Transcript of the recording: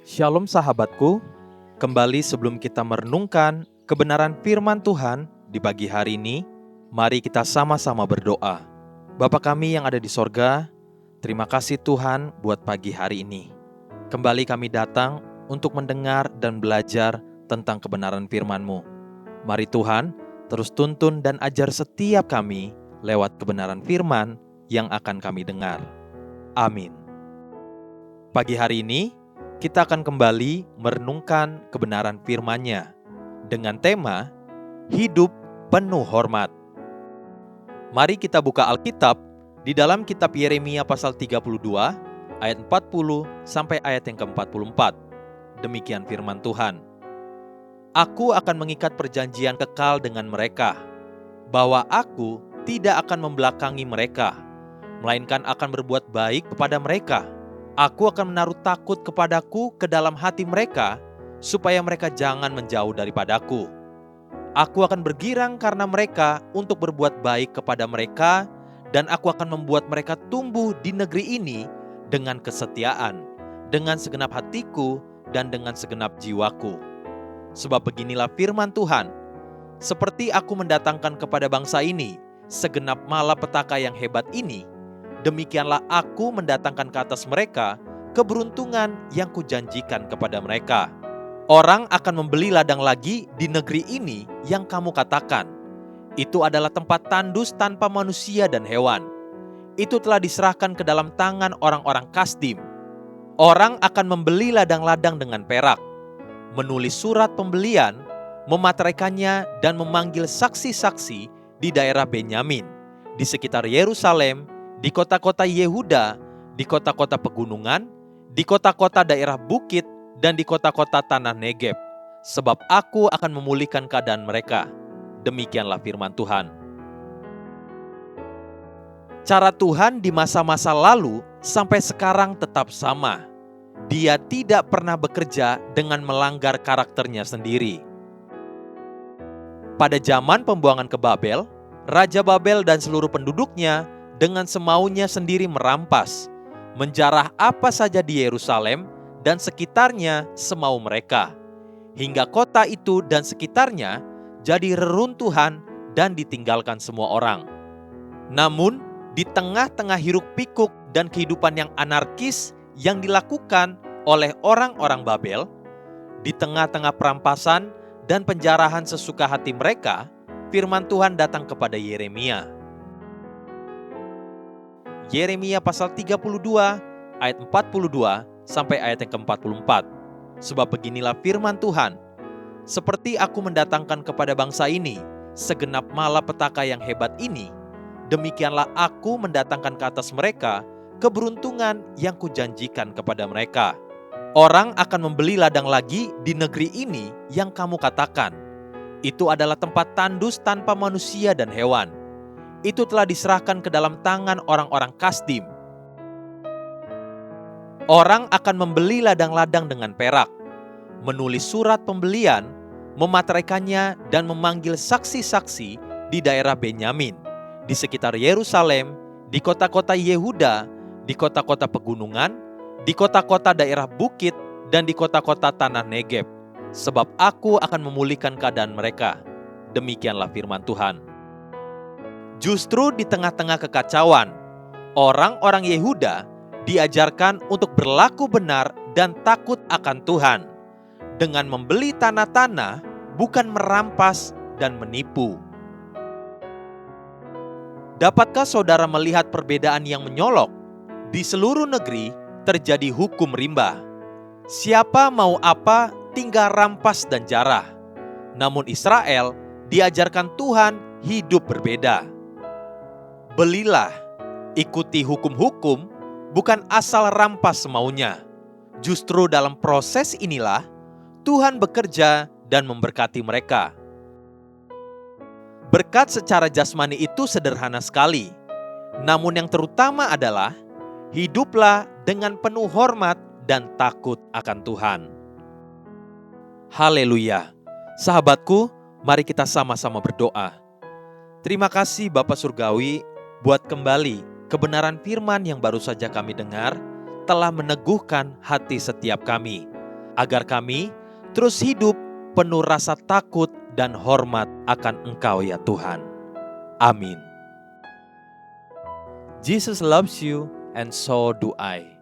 Shalom sahabatku, kembali sebelum kita merenungkan kebenaran firman Tuhan di pagi hari ini, mari kita sama-sama berdoa. Bapa kami yang ada di sorga, terima kasih Tuhan buat pagi hari ini. Kembali kami datang untuk mendengar dan belajar tentang kebenaran firman-Mu. Mari Tuhan, terus tuntun dan ajar setiap kami lewat kebenaran firman yang akan kami dengar. Amin. Pagi hari ini, kita akan kembali merenungkan kebenaran firman-Nya dengan tema Hidup Penuh Hormat. Mari kita buka Alkitab di dalam kitab Yeremia pasal 32 ayat 40 sampai ayat yang ke-44. Demikian firman Tuhan. Aku akan mengikat perjanjian kekal dengan mereka, bahwa aku tidak akan membelakangi mereka, melainkan akan berbuat baik kepada mereka. Aku akan menaruh takut kepadaku ke dalam hati mereka, supaya mereka jangan menjauh daripadaku. Aku akan bergirang karena mereka untuk berbuat baik kepada mereka, dan aku akan membuat mereka tumbuh di negeri ini dengan kesetiaan, dengan segenap hatiku dan dengan segenap jiwaku. Sebab beginilah firman Tuhan, seperti aku mendatangkan kepada bangsa ini segenap malapetaka yang hebat ini, demikianlah aku mendatangkan ke atas mereka keberuntungan yang kujanjikan kepada mereka. Orang akan membeli ladang lagi di negeri ini yang kamu katakan, itu adalah tempat tandus tanpa manusia dan hewan. Itu telah diserahkan ke dalam tangan orang-orang Kasdim. Orang akan membeli ladang-ladang dengan perak, menulis surat pembelian, memateraikannya dan memanggil saksi-saksi di daerah Benyamin, di sekitar Yerusalem, di kota-kota Yehuda, di kota-kota pegunungan, di kota-kota daerah bukit, dan di kota-kota tanah Negeb. Sebab aku akan memulihkan keadaan mereka. Demikianlah firman Tuhan. Cara Tuhan di masa-masa lalu sampai sekarang tetap sama. Dia tidak pernah bekerja dengan melanggar karakternya sendiri. Pada zaman pembuangan ke Babel, Raja Babel dan seluruh penduduknya dengan semaunya sendiri merampas, menjarah apa saja di Yerusalem dan sekitarnya semau mereka, hingga kota itu dan sekitarnya jadi reruntuhan dan ditinggalkan semua orang. Namun, di tengah-tengah hiruk-pikuk dan kehidupan yang anarkis yang dilakukan oleh orang-orang Babel, di tengah-tengah perampasan dan penjarahan sesuka hati mereka, firman Tuhan datang kepada Yeremia. Yeremia pasal 32 ayat 42 sampai ayat yang ke-44. Sebab beginilah firman Tuhan, seperti aku mendatangkan kepada bangsa ini segenap malapetaka yang hebat ini, demikianlah aku mendatangkan ke atas mereka keberuntungan yang kujanjikan kepada mereka. Orang akan membeli ladang lagi di negeri ini yang kamu katakan, itu adalah tempat tandus tanpa manusia dan hewan. Itu telah diserahkan ke dalam tangan orang-orang Kasdim. Orang akan membeli ladang-ladang dengan perak, menulis surat pembelian, memateraikannya dan memanggil saksi-saksi di daerah Benyamin, di sekitar Yerusalem, di kota-kota Yehuda, di kota-kota pegunungan, di kota-kota daerah bukit, dan di kota-kota tanah Negeb. Sebab aku akan memulihkan keadaan mereka. Demikianlah firman Tuhan. Justru di tengah-tengah kekacauan, orang-orang Yehuda diajarkan untuk berlaku benar dan takut akan Tuhan, dengan membeli tanah-tanah, bukan merampas dan menipu. Dapatkah saudara melihat perbedaan yang menyolok? Di seluruh negeri terjadi hukum rimba. Siapa mau apa, tinggal rampas dan jarah. Namun Israel diajarkan Tuhan hidup berbeda. Belilah, ikuti hukum-hukum, bukan asal rampas semaunya. Justru dalam proses inilah Tuhan bekerja dan memberkati mereka. Berkat secara jasmani itu sederhana sekali. Namun yang terutama adalah hiduplah dengan penuh hormat dan takut akan Tuhan. Haleluya. Sahabatku, mari kita sama-sama berdoa. Terima kasih Bapa Surgawi buat kembali kebenaran firman yang baru saja kami dengar. telah meneguhkan hati setiap kami, agar kami terus hidup penuh rasa takut dan hormat akan Engkau ya Tuhan. Amin. Jesus loves you and so do I.